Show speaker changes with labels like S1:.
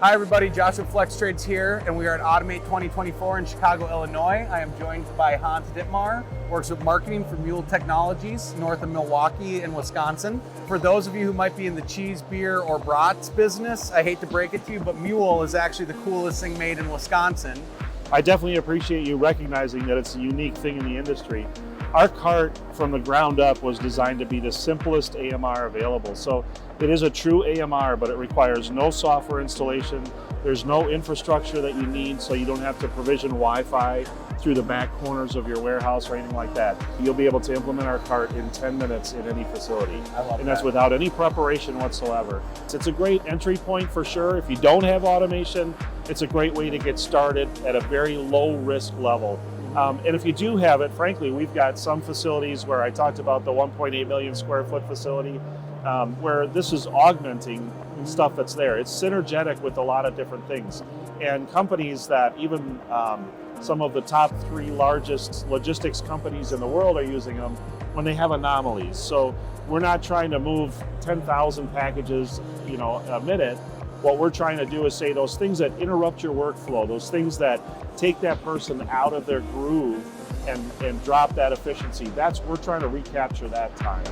S1: Hi everybody, Josh with Flex Trades here, and we are at Automate 2024 in Chicago, Illinois. I am joined by Hans Dittmar, works with marketing for MÜL Technologies, north of Milwaukee in Wisconsin. For those of you who might be in the cheese, beer, or brats business, I hate to break it to you, but MÜL is actually the coolest thing made in Wisconsin.
S2: I definitely appreciate you recognizing that it's a unique thing in the industry. Our cart from the ground up was designed to be the simplest AMR available. So it is a true AMR, but it requires no software installation. There's no infrastructure that you need, so you don't have to provision Wi-Fi through the back corners of your warehouse or anything like that. You'll be able to implement our cart in 10 minutes in any facility. And that's without any preparation whatsoever. It's a great entry point for sure. If you don't have automation, it's a great way to get started at a very low risk level. And if you do have it, frankly, we've got some facilities where I talked about the 1.8 million square foot facility, where this is augmenting stuff that's there. It's synergetic with a lot of different things. And companies that even some of the top 3 largest logistics companies in the world are using them when they have anomalies. So we're not trying to move 10,000 packages, a minute. What we're trying to do is say those things that interrupt your workflow, those things that take that person out of their groove and drop that efficiency. We're trying to recapture that time.